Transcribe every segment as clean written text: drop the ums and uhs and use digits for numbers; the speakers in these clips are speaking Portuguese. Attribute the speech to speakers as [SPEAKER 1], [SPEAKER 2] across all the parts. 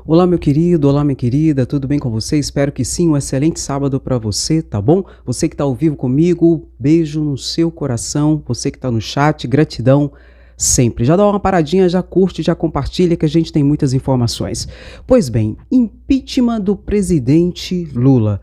[SPEAKER 1] Olá, meu querido, olá, minha querida, tudo bem com você? Espero que sim, um excelente sábado para você, tá bom? Você que está ao vivo comigo, beijo no seu coração. Você que está no chat, gratidão sempre. Já dá uma paradinha, já curte, já compartilha que a gente tem muitas informações. Pois bem, impeachment do presidente Lula.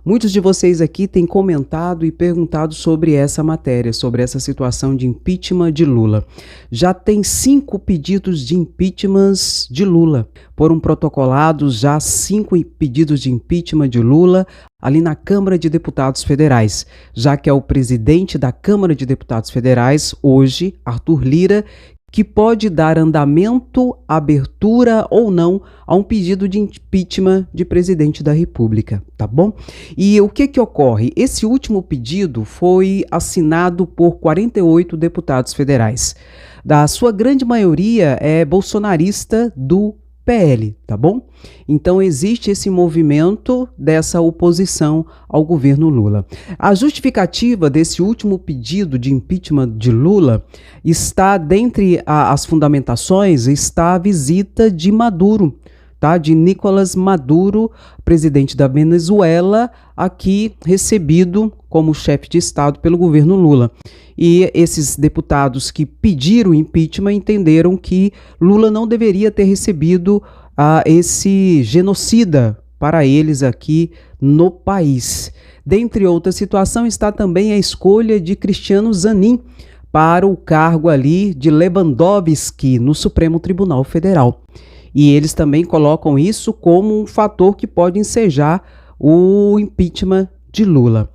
[SPEAKER 1] Muitos de vocês aqui têm comentado e perguntado sobre essa matéria, sobre essa situação de impeachment de Lula. Já tem 5 pedidos de impeachment de Lula. Foram protocolados já 5 pedidos de impeachment de Lula ali na Câmara de Deputados Federais, já que é o presidente da Câmara de Deputados Federais, hoje, Arthur Lira, que pode dar andamento, abertura ou não a um pedido de impeachment de presidente da República, tá bom? E o que ocorre? Esse último pedido foi assinado por 48 deputados federais. Da sua grande maioria é bolsonarista do PL, tá bom? Então existe esse movimento dessa oposição ao governo Lula. A justificativa desse último pedido de impeachment de Lula está, dentre as fundamentações, está a visita de Maduro, tá? De Nicolás Maduro, presidente da Venezuela, aqui recebido como chefe de Estado pelo governo Lula. E esses deputados que pediram impeachment entenderam que Lula não deveria ter recebido esse genocida para eles aqui no país. Dentre outras situações está também a escolha de Cristiano Zanin para o cargo ali de Lewandowski no Supremo Tribunal Federal. E eles também colocam isso como um fator que pode ensejar o impeachment de Lula.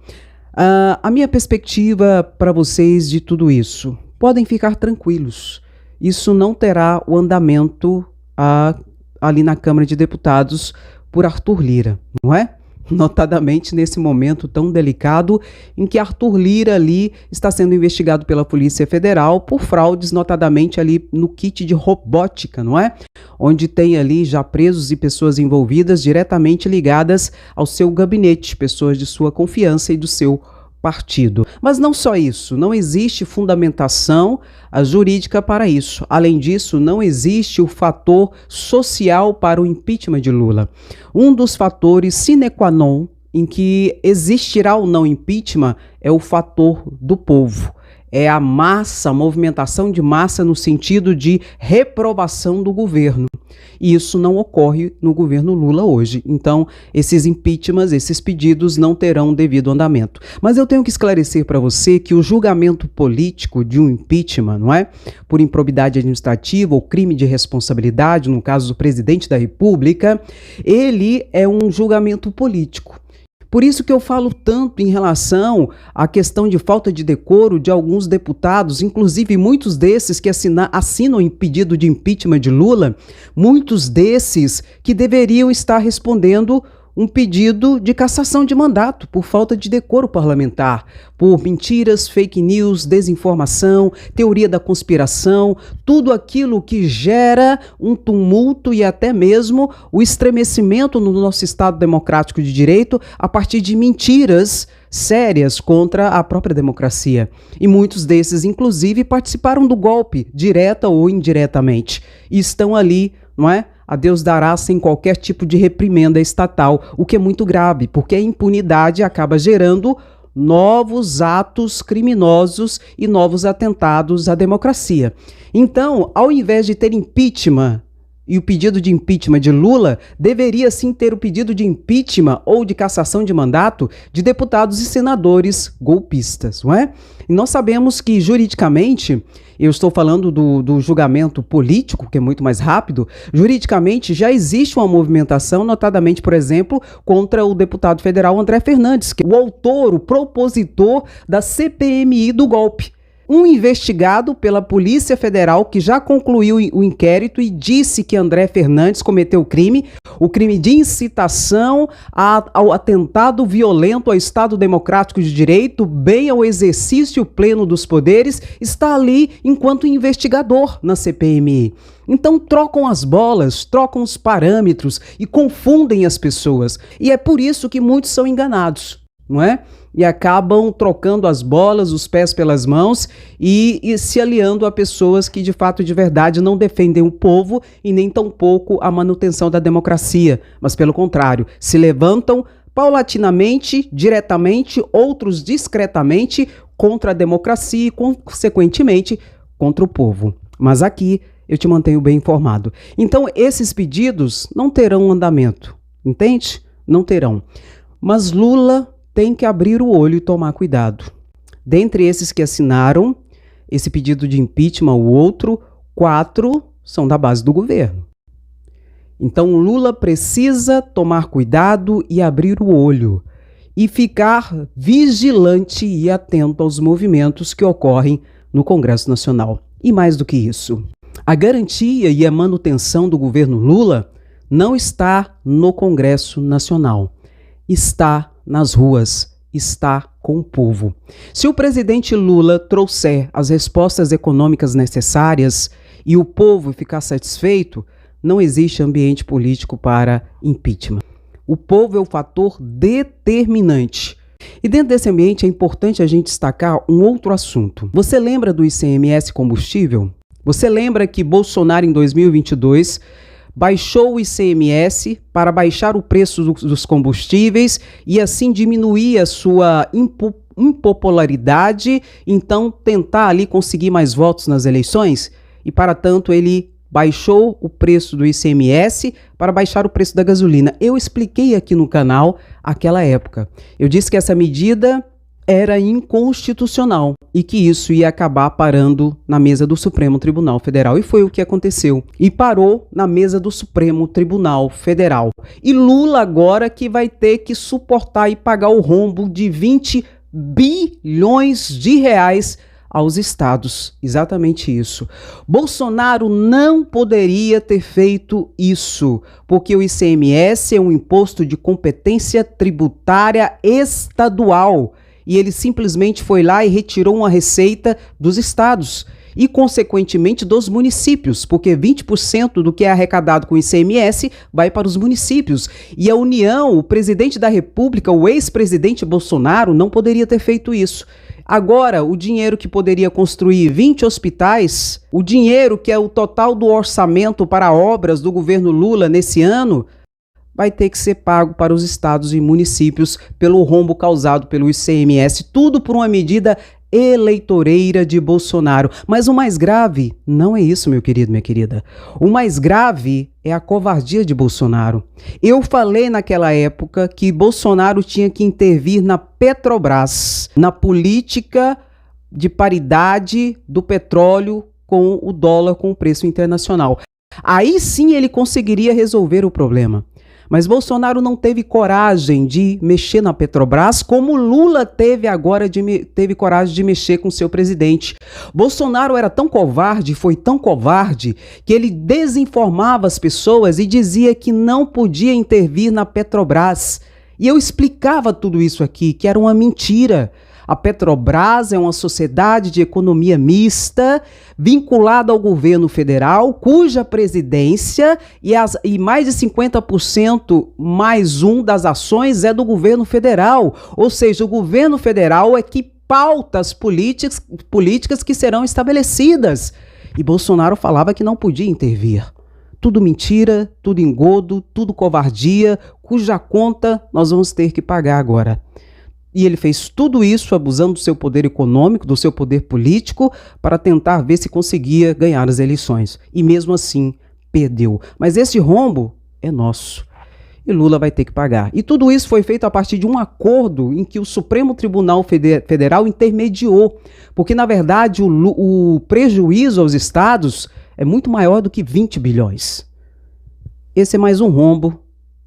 [SPEAKER 1] A minha perspectiva para vocês de tudo isso, podem ficar tranquilos, isso não terá o andamento ali na Câmara de Deputados por Arthur Lira, não é? Notadamente nesse momento tão delicado em que Arthur Lira ali está sendo investigado pela Polícia Federal por fraudes, notadamente ali no kit de robótica, não é? Onde tem ali já presos e pessoas envolvidas diretamente ligadas ao seu gabinete, pessoas de sua confiança e do seu partido. Mas não só isso, não existe fundamentação jurídica para isso. Além disso, não existe o fator social para o impeachment de Lula. Um dos fatores sine qua non em que existirá ou não impeachment é o fator do povo. É a massa, a movimentação de massa no sentido de reprovação do governo. E isso não ocorre no governo Lula hoje. Então, esses impeachments, esses pedidos não terão devido andamento. Mas eu tenho que esclarecer para você que o julgamento político de um impeachment, não é? Por improbidade administrativa ou crime de responsabilidade, no caso do presidente da República, ele é um julgamento político. Por isso que eu falo tanto em relação à questão de falta de decoro de alguns deputados, inclusive muitos desses que assinam em pedido de impeachment de Lula, muitos desses que deveriam estar respondendo um pedido de cassação de mandato por falta de decoro parlamentar, por mentiras, fake news, desinformação, teoria da conspiração, tudo aquilo que gera um tumulto e até mesmo o estremecimento no nosso Estado democrático de direito a partir de mentiras sérias contra a própria democracia. E muitos desses, inclusive, participaram do golpe, direta ou indiretamente, e estão ali, não é? A Deus dará sem qualquer tipo de reprimenda estatal, o que é muito grave, porque a impunidade acaba gerando novos atos criminosos e novos atentados à democracia. Então, ao invés de ter impeachment e o pedido de impeachment de Lula, deveria sim ter o pedido de impeachment ou de cassação de mandato de deputados e senadores golpistas, não é? E nós sabemos que juridicamente, eu estou falando do julgamento político, que é muito mais rápido, juridicamente já existe uma movimentação, notadamente, por exemplo, contra o deputado federal André Fernandes, que é o autor, o propositor da CPMI do golpe. Um investigado pela Polícia Federal que já concluiu o inquérito e disse que André Fernandes cometeu o crime de incitação ao atentado violento ao Estado Democrático de Direito, bem ao exercício pleno dos poderes, está ali enquanto investigador na CPMI. Então trocam as bolas, trocam os parâmetros e confundem as pessoas. E é por isso que muitos são enganados. não é? E acabam trocando as bolas, os pés pelas mãos e se aliando a pessoas que de fato, de verdade, não defendem o povo e nem tampouco a manutenção da democracia, mas pelo contrário, se levantam paulatinamente, diretamente, outros discretamente contra a democracia e, consequentemente, contra o povo. Mas aqui eu te mantenho bem informado. Então, esses pedidos não terão andamento, entende? Não terão. Mas Lula tem que abrir o olho e tomar cuidado. Dentre esses que assinaram esse pedido de impeachment, o outro, 4 são da base do governo. Então Lula precisa tomar cuidado e abrir o olho e ficar vigilante e atento aos movimentos que ocorrem no Congresso Nacional. E mais do que isso, a garantia e a manutenção do governo Lula não está no Congresso Nacional, está nas ruas, está com o povo. Se o presidente Lula trouxer as respostas econômicas necessárias e o povo ficar satisfeito, não existe ambiente político para impeachment. O povo é o fator determinante. E dentro desse ambiente é importante a gente destacar um outro assunto. Você lembra do ICMS combustível? Você lembra que Bolsonaro em 2022 baixou o ICMS para baixar o preço dos combustíveis e assim diminuir a sua impopularidade, então tentar ali conseguir mais votos nas eleições? E para tanto ele baixou o preço do ICMS para baixar o preço da gasolina. Eu expliquei aqui no canal aquela época. Eu disse que essa medida era inconstitucional e que isso ia acabar parando na mesa do Supremo Tribunal Federal. E foi o que aconteceu. E parou na mesa do Supremo Tribunal Federal. E Lula agora que vai ter que suportar e pagar o rombo de 20 bilhões de reais aos estados. Exatamente isso. Bolsonaro não poderia ter feito isso, porque o ICMS é um imposto de competência tributária estadual e ele simplesmente foi lá e retirou uma receita dos estados e, consequentemente, dos municípios, porque 20% do que é arrecadado com o ICMS vai para os municípios. E a União, o presidente da República, o ex-presidente Bolsonaro, não poderia ter feito isso. Agora, o dinheiro que poderia construir 20 hospitais, o dinheiro que é o total do orçamento para obras do governo Lula nesse ano, vai ter que ser pago para os estados e municípios pelo rombo causado pelo ICMS, tudo por uma medida eleitoreira de Bolsonaro. Mas o mais grave não é isso, meu querido, minha querida. O mais grave é a covardia de Bolsonaro. Eu falei naquela época que Bolsonaro tinha que intervir na Petrobras, na política de paridade do petróleo com o dólar, com o preço internacional. Aí sim ele conseguiria resolver o problema. Mas Bolsonaro não teve coragem de mexer na Petrobras, como Lula teve coragem de mexer com seu presidente. Bolsonaro era tão covarde, foi tão covarde, que ele desinformava as pessoas e dizia que não podia intervir na Petrobras. E eu explicava tudo isso aqui, que era uma mentira. A Petrobras é uma sociedade de economia mista, vinculada ao governo federal, cuja presidência e mais de 50% mais um das ações é do governo federal. Ou seja, o governo federal é que pauta as políticas que serão estabelecidas. E Bolsonaro falava que não podia intervir. Tudo mentira, tudo engodo, tudo covardia, cuja conta nós vamos ter que pagar agora. E ele fez tudo isso abusando do seu poder econômico, do seu poder político, para tentar ver se conseguia ganhar as eleições. E mesmo assim, perdeu. Mas esse rombo é nosso. E Lula vai ter que pagar. E tudo isso foi feito a partir de um acordo em que o Supremo Tribunal Federal intermediou. Porque, na verdade, o prejuízo aos estados é muito maior do que 20 bilhões. Esse é mais um rombo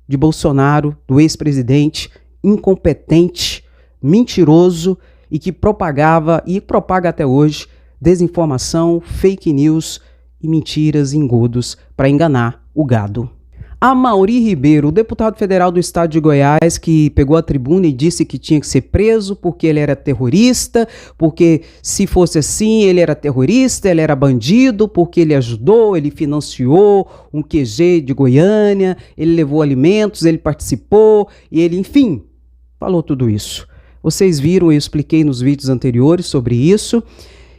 [SPEAKER 1] de Bolsonaro, do ex-presidente, incompetente, mentiroso e que propagava e propaga até hoje desinformação, fake news e mentiras e engodos para enganar o gado. Amaury Ribeiro, o deputado federal do estado de Goiás, que pegou a tribuna e disse que tinha que ser preso porque ele era terrorista, porque se fosse assim ele era terrorista, ele era bandido, porque ele ajudou, ele financiou um QG de Goiânia, ele levou alimentos, ele participou, e ele, enfim, falou tudo isso. Vocês viram, eu expliquei nos vídeos anteriores sobre isso.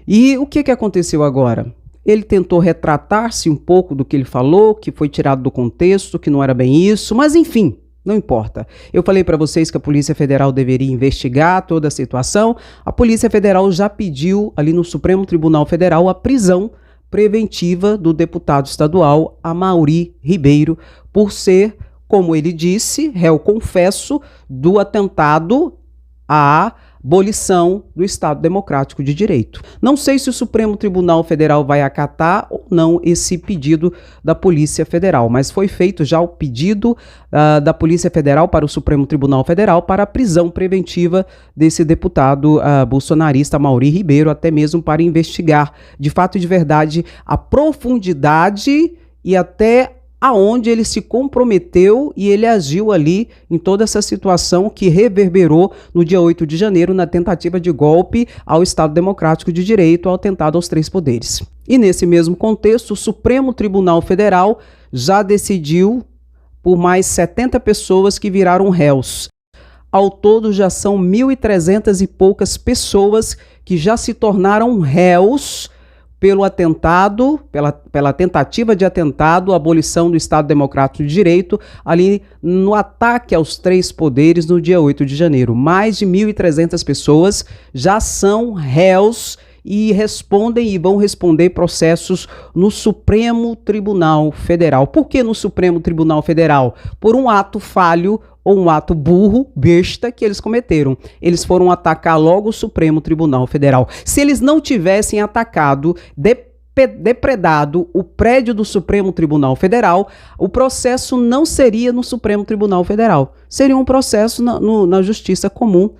[SPEAKER 1] E o que aconteceu agora? Ele tentou retratar-se um pouco do que ele falou, que foi tirado do contexto, que não era bem isso, mas enfim, não importa. Eu falei para vocês que a Polícia Federal deveria investigar toda a situação. A Polícia Federal já pediu ali no Supremo Tribunal Federal a prisão preventiva do deputado estadual Amaury Ribeiro por ser, como ele disse, réu confesso do atentado à abolição do Estado Democrático de Direito. Não sei se o Supremo Tribunal Federal vai acatar ou não esse pedido da Polícia Federal, mas foi feito já o pedido da Polícia Federal para o Supremo Tribunal Federal para a prisão preventiva desse deputado bolsonarista Amaury Ribeiro, até mesmo para investigar de fato e de verdade a profundidade e até aonde ele se comprometeu e ele agiu ali em toda essa situação que reverberou no dia 8 de janeiro na tentativa de golpe ao Estado Democrático de Direito, ao atentado aos três poderes. E nesse mesmo contexto, o Supremo Tribunal Federal já decidiu por mais 70 pessoas que viraram réus. Ao todo já são 1.300 e poucas pessoas que já se tornaram réus pelo atentado, pela tentativa de atentado à abolição do Estado Democrático de Direito, ali no ataque aos três poderes no dia 8 de janeiro. Mais de 1.300 pessoas já são réus e respondem e vão responder processos no Supremo Tribunal Federal. Por que no Supremo Tribunal Federal? Por um ato falho ou um ato burro, besta, que eles cometeram. Eles foram atacar logo o Supremo Tribunal Federal. Se eles não tivessem atacado, depredado o prédio do Supremo Tribunal Federal, o processo não seria no Supremo Tribunal Federal. Seria um processo na Justiça Comum,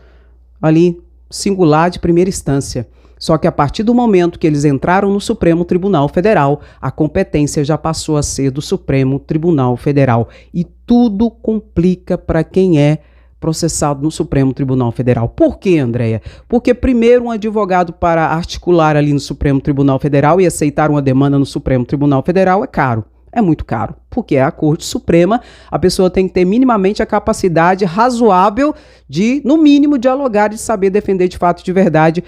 [SPEAKER 1] ali, singular, de primeira instância. Só que a partir do momento que eles entraram no Supremo Tribunal Federal, a competência já passou a ser do Supremo Tribunal Federal. E tudo complica para quem é processado no Supremo Tribunal Federal. Por quê, Andréia? Porque primeiro um advogado para articular ali no Supremo Tribunal Federal e aceitar uma demanda no Supremo Tribunal Federal é caro. É muito caro, porque é a Corte Suprema, a pessoa tem que ter minimamente a capacidade razoável de, no mínimo, dialogar e saber defender de fato e de verdade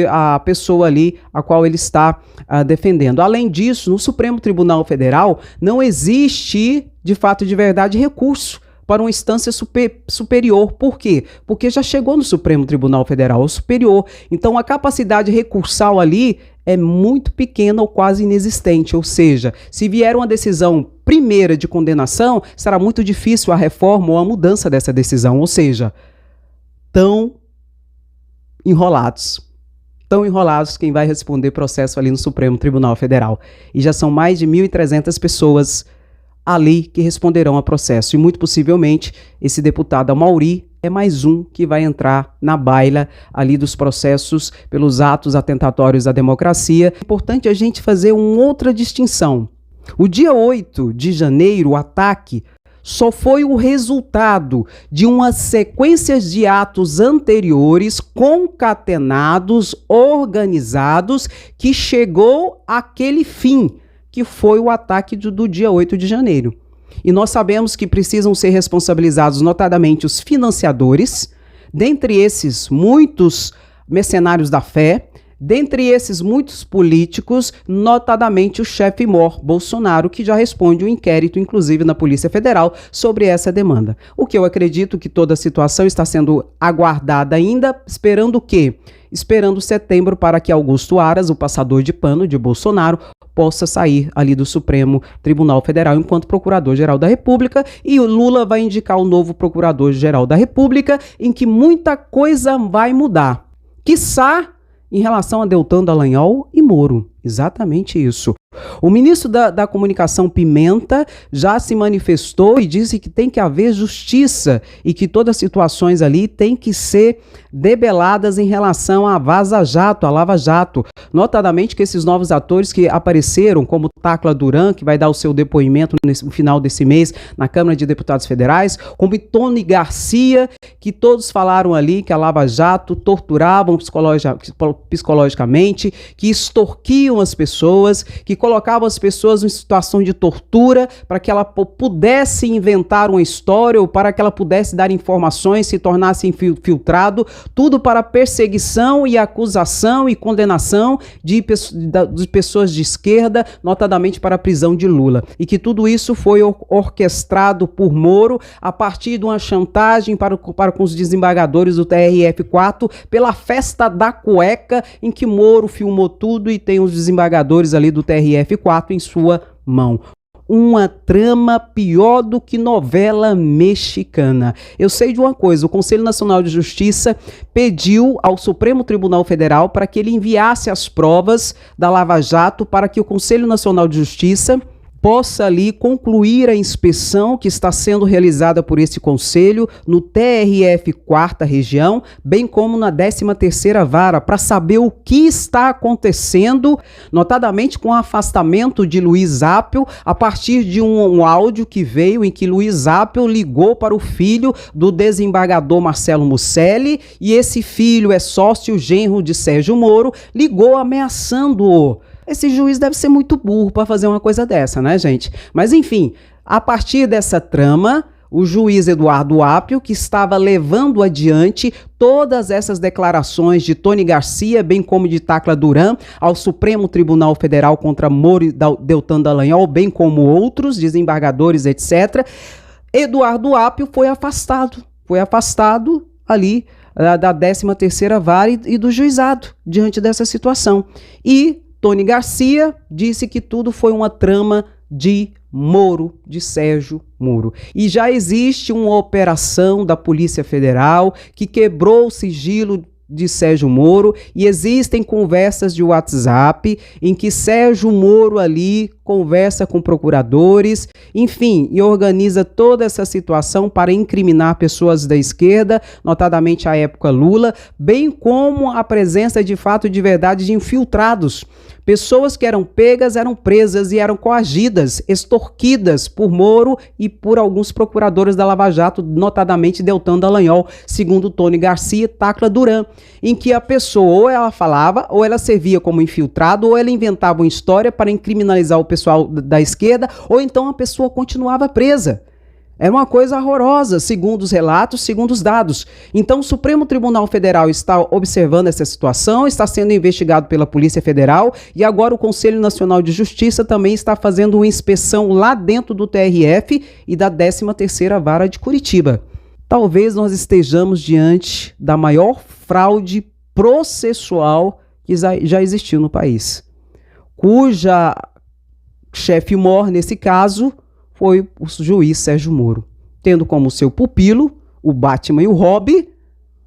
[SPEAKER 1] a pessoa ali a qual ele está defendendo. Além disso, no Supremo Tribunal Federal não existe, de fato e de verdade, recurso para uma instância superior. Por quê? Porque já chegou no Supremo Tribunal Federal, o superior. Então a capacidade recursal ali é muito pequena ou quase inexistente, ou seja, se vier uma decisão primeira de condenação, será muito difícil a reforma ou a mudança dessa decisão, ou seja, tão enrolados quem vai responder processo ali no Supremo Tribunal Federal. E já são mais de 1.300 pessoas ali que responderão a processo, e muito possivelmente esse deputado Amaury é mais um que vai entrar na baila ali dos processos pelos atos atentatórios à democracia. É importante a gente fazer uma outra distinção. O dia 8 de janeiro, o ataque, só foi o resultado de uma sequência de atos anteriores, concatenados, organizados, que chegou àquele fim, que foi o ataque do dia 8 de janeiro. E nós sabemos que precisam ser responsabilizados notadamente os financiadores, dentre esses muitos mercenários da fé, dentre esses muitos políticos, notadamente o chefe mor Bolsonaro, que já responde um inquérito, inclusive na Polícia Federal, sobre essa demanda. O que eu acredito que toda a situação está sendo aguardada ainda, esperando o quê? Esperando setembro para que Augusto Aras, o passador de pano de Bolsonaro, possa sair ali do Supremo Tribunal Federal enquanto Procurador-Geral da República, e o Lula vai indicar o novo Procurador-Geral da República, em que muita coisa vai mudar. Quiçá em relação a Deltan Dallagnol e Moro. Exatamente isso. O ministro da Comunicação, Pimenta, já se manifestou e disse que tem que haver justiça e que todas as situações ali têm que ser debeladas em relação à Vaza Jato, à Lava Jato. Notadamente que esses novos atores que apareceram, como Tacla Duran, que vai dar o seu depoimento no final desse mês na Câmara de Deputados Federais, como Tony Garcia, que todos falaram ali que a Lava Jato torturavam psicologicamente, que extorquiam as pessoas, que colocava as pessoas em situação de tortura para que ela pudesse inventar uma história ou para que ela pudesse dar informações, se tornasse infiltrado, tudo para perseguição e acusação e condenação de pessoas de esquerda, notadamente para a prisão de Lula. E que tudo isso foi orquestrado por Moro a partir de uma chantagem para com os desembargadores do TRF4 pela festa da cueca, em que Moro filmou tudo e tem os desembargadores ali do TRF4 em sua mão. Uma trama pior do que novela mexicana. Eu sei de uma coisa, o Conselho Nacional de Justiça pediu ao Supremo Tribunal Federal para que ele enviasse as provas da Lava Jato para que o Conselho Nacional de Justiça possa ali concluir a inspeção que está sendo realizada por esse conselho no TRF 4ª Região, bem como na 13ª Vara, para saber o que está acontecendo, notadamente com o afastamento de Luiz Apio, a partir de um áudio que veio em que Luiz Apio ligou para o filho do desembargador Marcelo Musselli, e esse filho é sócio genro de Sérgio Moro, ligou ameaçando-o. Esse juiz deve ser muito burro para fazer uma coisa dessa, né, gente? Mas, enfim, a partir dessa trama, o juiz Eduardo Apio, que estava levando adiante todas essas declarações de Tony Garcia, bem como de Tacla Duran, ao Supremo Tribunal Federal contra Moro e Deltan Dallagnol, bem como outros desembargadores, etc., Eduardo Apio foi afastado ali da 13ª Vara e do juizado, diante dessa situação. E Tony Garcia disse que tudo foi uma trama de Moro, de Sérgio Moro. E já existe uma operação da Polícia Federal que quebrou o sigilo de Sérgio Moro, e existem conversas de WhatsApp em que Sérgio Moro ali conversa com procuradores, enfim, e organiza toda essa situação para incriminar pessoas da esquerda, notadamente à época Lula, bem como a presença de fato de verdade de infiltrados. Pessoas que eram pegas, eram presas e eram coagidas, extorquidas por Moro e por alguns procuradores da Lava Jato, notadamente Deltan Dallagnol, segundo Tony Garcia e Tacla Duran, em que a pessoa ou ela falava, ou ela servia como infiltrado, ou ela inventava uma história para incriminalizar o pessoal da esquerda, ou então a pessoa continuava presa. Era uma coisa horrorosa, segundo os relatos, segundo os dados. Então, o Supremo Tribunal Federal está observando essa situação, está sendo investigado pela Polícia Federal, e agora o Conselho Nacional de Justiça também está fazendo uma inspeção lá dentro do TRF e da 13ª Vara de Curitiba. Talvez nós estejamos diante da maior fraude processual que já existiu no país, cuja chefe mor, nesse caso, foi o juiz Sérgio Moro, tendo como seu pupilo, o Batman e o Robin,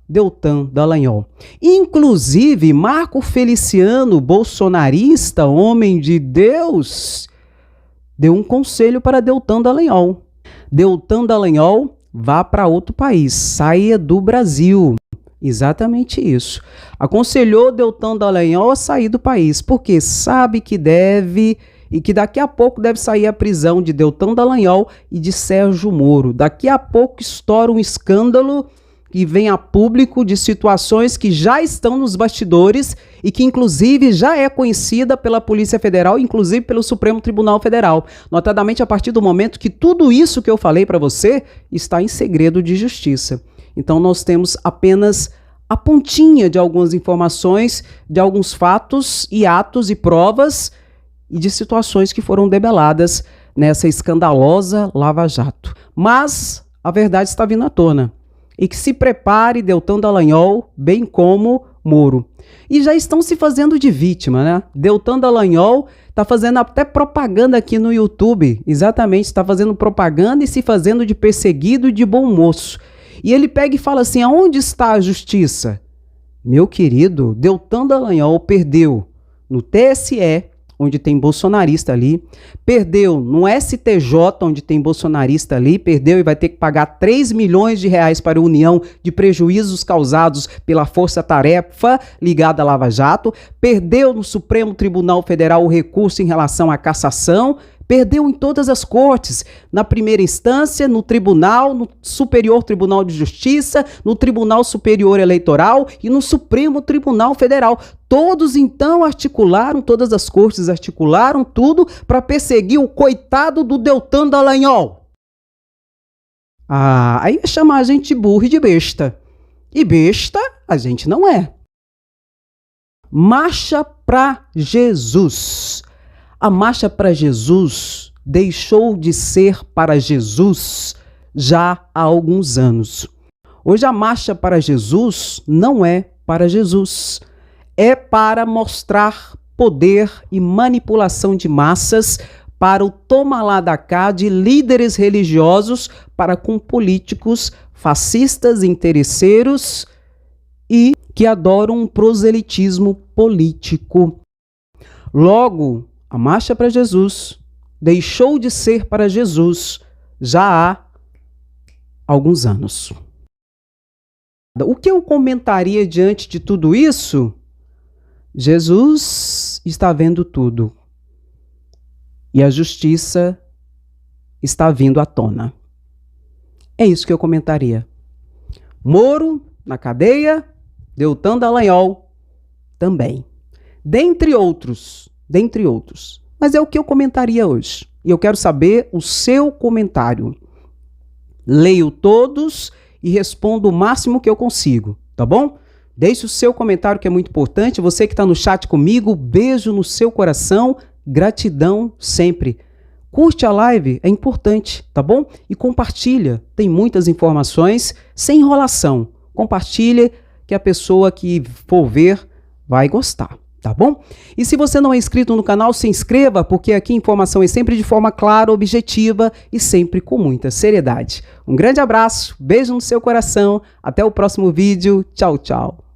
[SPEAKER 1] Deltan Dallagnol. Inclusive, Marco Feliciano, bolsonarista, homem de Deus, deu um conselho para Deltan Dallagnol. Deltan Dallagnol, vá para outro país, saia do Brasil. Exatamente isso. Aconselhou Deltan Dallagnol a sair do país, porque sabe que deve... e que daqui a pouco deve sair a prisão de Deltan Dallagnol e de Sérgio Moro. Daqui a pouco estoura um escândalo que vem a público de situações que já estão nos bastidores e que inclusive já é conhecida pela Polícia Federal, inclusive pelo Supremo Tribunal Federal. Notadamente a partir do momento que tudo isso que eu falei para você está em segredo de justiça. Então nós temos apenas a pontinha de algumas informações, de alguns fatos e atos e provas e de situações que foram debeladas nessa escandalosa Lava Jato. Mas a verdade está vindo à tona. E que se prepare Deltan Dallagnol, bem como Moro. E já estão se fazendo de vítima, né? Deltan Dallagnol está fazendo até propaganda aqui no YouTube. Exatamente, está fazendo propaganda e se fazendo de perseguido e de bom moço. E ele pega e fala assim, aonde está a justiça? Meu querido, Deltan Dallagnol perdeu no TSE, onde tem bolsonarista ali, perdeu no STJ, onde tem bolsonarista ali, perdeu e vai ter que pagar 3 milhões de reais para a União de prejuízos causados pela força-tarefa ligada à Lava Jato, perdeu no Supremo Tribunal Federal o recurso em relação à cassação, Perdeu em todas as cortes, na primeira instância, no tribunal, no Superior Tribunal de Justiça, no Tribunal Superior Eleitoral e no Supremo Tribunal Federal. Todos então articularam, todas as cortes articularam tudo para perseguir o coitado do Deltan Dallagnol. Aí é chamar a gente de burro e de besta. E besta a gente não é. Marcha para Jesus. A marcha para Jesus deixou de ser para Jesus já há alguns anos. Hoje a marcha para Jesus não é para Jesus. É para mostrar poder e manipulação de massas para o toma lá da cá de líderes religiosos para com políticos fascistas, interesseiros e que adoram um proselitismo político. Logo, a marcha para Jesus deixou de ser para Jesus já há alguns anos. O que eu comentaria diante de tudo isso? Jesus está vendo tudo e a justiça está vindo à tona. É isso que eu comentaria. Moro na cadeia, Deltan Dallagnol também. Dentre outros. Mas é o que eu comentaria hoje. E eu quero saber o seu comentário. Leio todos e respondo o máximo que eu consigo, tá bom? Deixe o seu comentário que é muito importante. Você que está no chat comigo, beijo no seu coração, gratidão sempre. Curte a live, é importante, tá bom? E compartilha, tem muitas informações, sem enrolação. Compartilha que a pessoa que for ver vai gostar, tá bom? E se você não é inscrito no canal, se inscreva, porque aqui a informação é sempre de forma clara, objetiva e sempre com muita seriedade. Um grande abraço, beijo no seu coração, até o próximo vídeo, tchau, tchau.